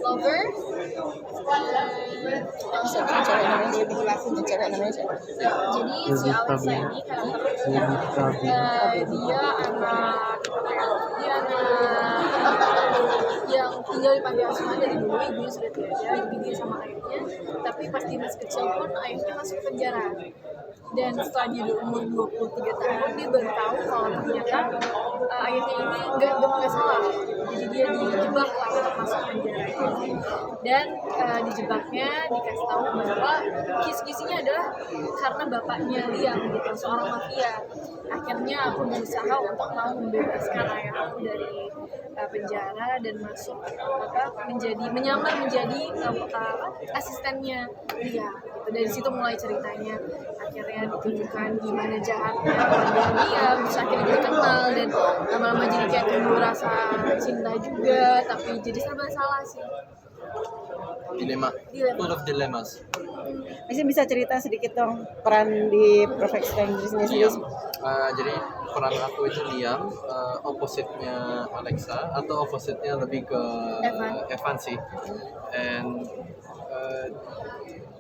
Lover. Bisa bikin cewek Indonesia, bikin lagu untuk cewek Indonesia. Jadi si Alexa ini karakternya dia anak yang tinggal di panti asuhan dari dulu, ibunya sudah tidak ada, jadi dia sama ayahnya. Tapi pas dia masih kecil pun ayahnya masuk penjara. Dan setelah dia umur 23 tahun, dia baru tahu kalau ternyata ayahnya ini nggak salah. Jadi dia dijebak lah untuk masuk penjara itu. Dan dijebaknya dikasih tahu bahwa kis-kisinya adalah karena bapaknya Liam gitu, seorang mafia. Akhirnya aku berusaha untuk mau membebaskan ayahku dari penjara dan masuk menyamar menjadi asistennya dia. Gitu. Dari situ mulai ceritanya. Akhirnya ditunjukkan gimana jahatnya keluarga Liam, terus akhirnya dia kenal dan lama-lama jadi kayak timbul rasa cinta juga, tapi jadi serba salah sih. Dilema. Full of dilemmas. Bisa cerita sedikit dong peran di Perfect Strangers ini sendiri. Jadi peran aku itu Liam, opposite-nya Alexa atau opposite-nya lebih ke Evan sih. And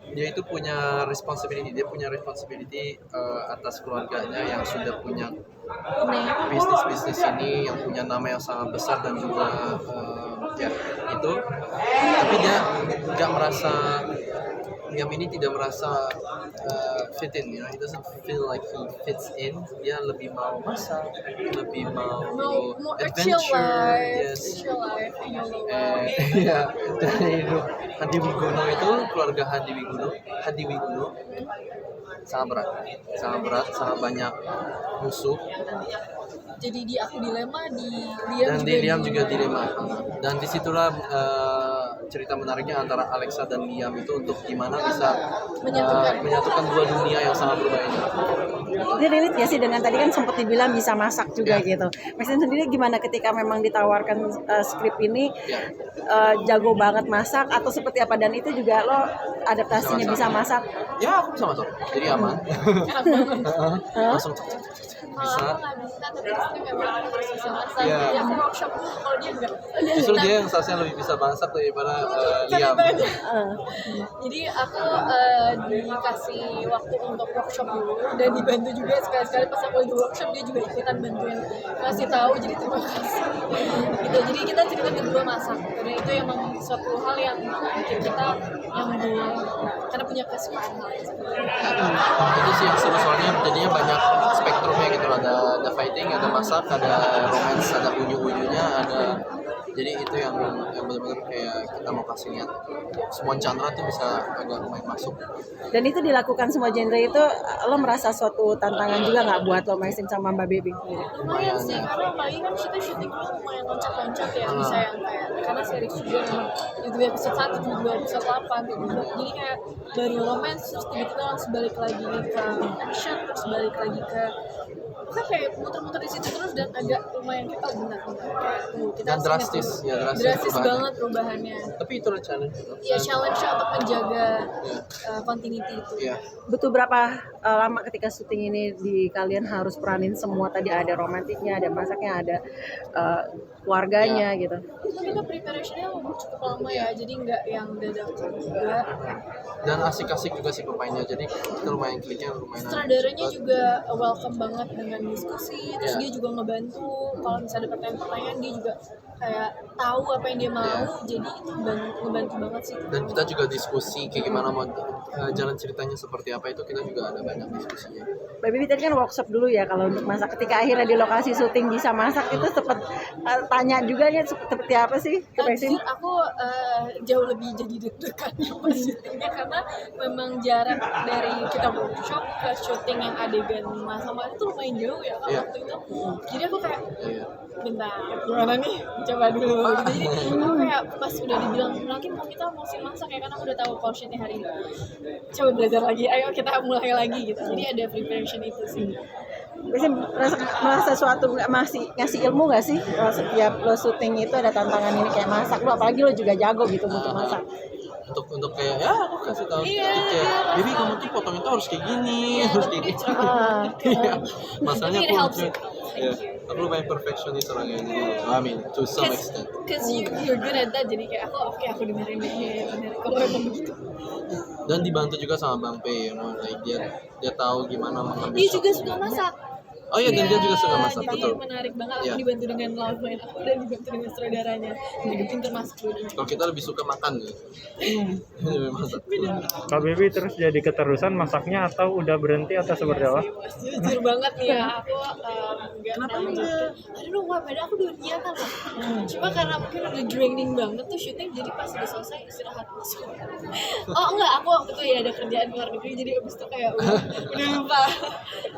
dia itu punya responsibility, atas keluarganya yang sudah punya bisnis ini, yang punya nama yang sangat besar dan juga itu. Tapi dia nggak merasa, Liam ini tidak merasa fit in, he doesn't feel like he fits in. Dia lebih mau masak, lebih mau adventure, yes. Dari hidup Hadi Wigono itu, keluarga Hadi Wigono sangat berat, sangat banyak musuh. Jadi di aku dilema, di Liam juga dilema. Dan disitulah cerita menariknya antara Alexa dan Liam itu untuk gimana bisa menyatukan dua dunia yang sangat berbeda ini. Ini relate ya sih dengan tadi kan sempat dibilang bisa masak juga gitu. Maxine sendiri gimana ketika memang ditawarkan skrip ini jago banget masak atau seperti apa, dan itu juga lo adaptasinya bisa masak? Ya aku bisa masak, jadi aman. Langsung bisa. Aku nggak bisa, tapi istri memang harus bisa masak. Jadi aku workshop dulu, kalau dia enggak. Justru dia yang seharusnya lebih bisa masak daripada Liam. Jadi aku dikasih waktu untuk workshop dulu dan dibantu juga sekali-sekali pas aku lagi workshop dia juga ikutan bantuin ngasih tahu, jadi terima kasih. Gitu. Jadi kita cerita berdua masak. Karena itu emang suatu hal yang bikin kita nyambung karena punya kesukaan hal yang seperti itu. Itu sih yang seru, soalnya jadinya banyak spektrumnya gitu, ada fighting, ada masak, ada romance, ada unyu-unyunya, ada, jadi itu yang benar-benar kayak kita mau kasih lihat semua genre tuh bisa agak lumayan masuk. Dan itu dilakukan semua genre itu, lo merasa suatu tantangan juga nggak buat lo Maxine sama Mbak Baby? Lumayan sih, karena apalagi kan kita syuting dulu lumayan loncat-loncat ya, bisa yang kayak, karena series juga memang itu episode 1, itu 2, episode 8 gitu. Jadi kayak dari romance terus tiba-tiba langsung balik lagi ke action, terus balik lagi ke kan kayak muter-muter di situ terus, dan agak lumayan kita benar kita Dan drastis banget perubahannya. Tapi itu challenge. Ya challenge untuk menjaga continuity itu. Iya. Butuh berapa lama ketika syuting ini di kalian harus peranin semua, tadi ada romantiknya, ada masaknya, ada keluarganya gitu. Kita preparationnya cukup lama ya, jadi nggak yang dadakan juga. Dan asik-asik juga sih pemainnya, jadi kita lumayan kliknya lumayan. Sutradaranya juga welcome banget dengan diskusi, terus dia juga ngebantu kalau misalnya ada pertanyaan dia juga kayak tahu apa yang dia mau, jadi itu ngebantu banget sih. Dan kita juga diskusi kayak gimana mau jalan ceritanya seperti apa, itu kita juga ada banyak diskusinya. Baby tadi kan workshop dulu ya kalau untuk masak, ketika akhirnya di lokasi syuting bisa masak itu sempat tanya juga ya seperti apa sih? Jujur aku jauh lebih jadi deg-degannya pas syutingnya, karena memang jarak dari kita workshop ke syuting yang adegan masak itu lumayan jauh ya waktu itu. Jadi aku kayak bentar, gimana nih? Coba dulu. Jadi aku kayak pas udah dibilang mungkin kita mau masak ya, karena aku udah tahu call sheetnya hari ini. Coba belajar lagi, ayo kita mulai lagi gitu. Jadi ada preparation itu sih. Biasanya merasa suatu masih ngasih ilmu nggak sih setiap lo syuting itu ada tantangan ini kayak masak lo, apalagi lo juga jago gitu untuk masak. Untuk kayak ya aku kasih tahu kayak Bibi kamu tuh potong itu harus kayak gini, harus kayak gitu. Masalahnya aku Aku lumayan perfectionist orangnya, jadi I mean to some extent. Cause you're good at that, jadi kayak oke aku dengerin deh, bener kalau emang begitu. Dan dibantu juga sama Bang P, you know, like dia tahu gimana mengambil Dia juga shotnya. suka masak. Oh iya, dan dia juga suka masak, jadi betul. menarik banget. Aku Iya. dibantu dengan lawan aku dan dibantu dengan saudaranya. Jadi pinter masak dulu. Kalau kita lebih suka makan ya. Lebih masak. Kak Baby terus jadi keterusan masaknya atau udah berhenti atau seperti apa? Jujur banget nih ya, aku nggak melanjutkan. Aduh, wah, padahal aku udah niatan loh. Cuma karena mungkin udah draining banget tuh syuting, jadi pas udah selesai istirahat langsung. Oh enggak, aku waktu itu ya ada kerjaan luar negeri, jadi abis itu kayak udah lupa.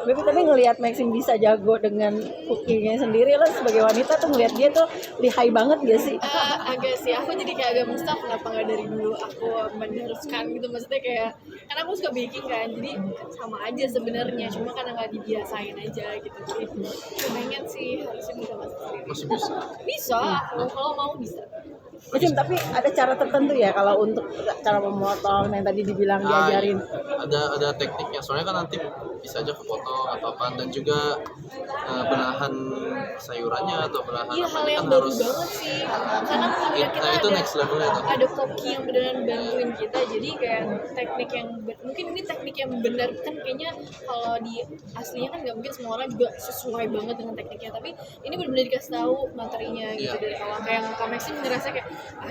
Tapi ngelihat Maxim bisa jago dengan cookingnya sendiri, lo sebagai wanita tuh ngelihat dia tuh lihai banget gak sih? Agak sih, aku jadi kayak agak mustah kenapa nggak dari dulu aku meneruskan gitu, maksudnya kayak karena aku suka baking kan, jadi sama aja sebenarnya, cuma karena nggak dibiasain aja gitu. Jadi pengen sih harusnya bisa masak sendiri. Masih bisa. Bisa, aku kalau mau bisa. Maxim, tapi ada cara tertentu ya kalau untuk cara memotong yang tadi dibilang diajarin? Ada tekniknya, soalnya kan nanti bisa aja kepotong atau apa, dan juga belahan sayurannya atau belahan Iya, apa hal ini yang kan baru harus banget sih, karena ya kita nah itu ada next levelnya tuh. ada koki yang beneran bantuin kita, jadi kayak teknik yang mungkin ini teknik yang benar kan, kayaknya kalau di aslinya kan nggak mungkin semua orang juga sesuai banget dengan tekniknya, tapi ini benar-benar dikasih tahu materinya gitu dari awal. Kayak Kak Maxim ngerasa kayak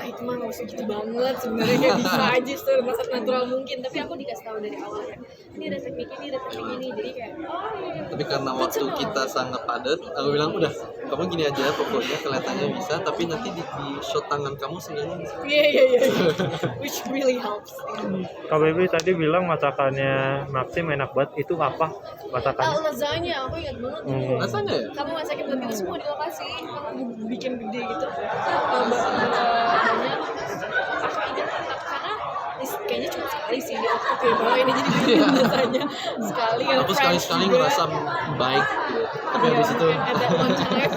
itu mah nggak usah gitu banget, sebenarnya kayak bisa aja masak natural mungkin, tapi aku dikasih tahu dari awal kan ini ada teknik ini, ada teknik ini, jadi kayak Tapi karena waktu kita sangat padat, aku bilang udah kamu gini aja pokoknya kelihatannya bisa, tapi nanti di shot tangan kamu seenggaknya bisa. iya which really helps. Kak Baby tadi bilang masakannya Maxim enak banget, itu apa masakannya? Lasagna, aku ingat banget dulu. Rasanya ya? Kamu masakin buat kita semua di lokasi, kamu bikin gede gitu. Banyak. Aku ingat karena kayaknya cuma sekali sih dia waktu kayak bawa ini, jadi bikin biasanya sekali. Aku sekali-sekali ngerasa baik gitu. Tapi habis itu At that one time,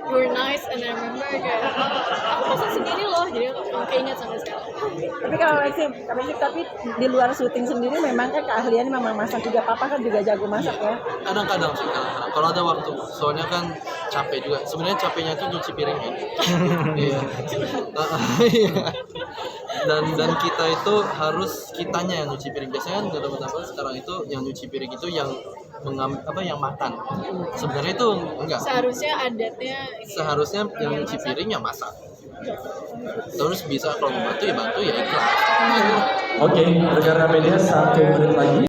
you were nice and I remember kayak aku masak sendiri loh, jadi aku keinget sampai sekarang. Tapi kalau Maxim, tapi di luar syuting sendiri memang kan keahliannya memang masak juga. Papa kan juga jago masak ya. kadang-kadang sih kadang-kadang. Kalau ada waktu, soalnya kan capek juga. Sebenarnya capeknya itu nyuci piringnya. Iya. Iya. Dan kita itu harus kitanya yang nyuci piring. Biasanya kan nggak dapat apa, sekarang itu yang nyuci piring itu yang yang makan. Sebenarnya itu enggak. Seharusnya adatnya Seharusnya yang nyuci piring yang masak. Terus bisa kalau bantu ya ikhlas. Oke, rekan media 1 menit lagi.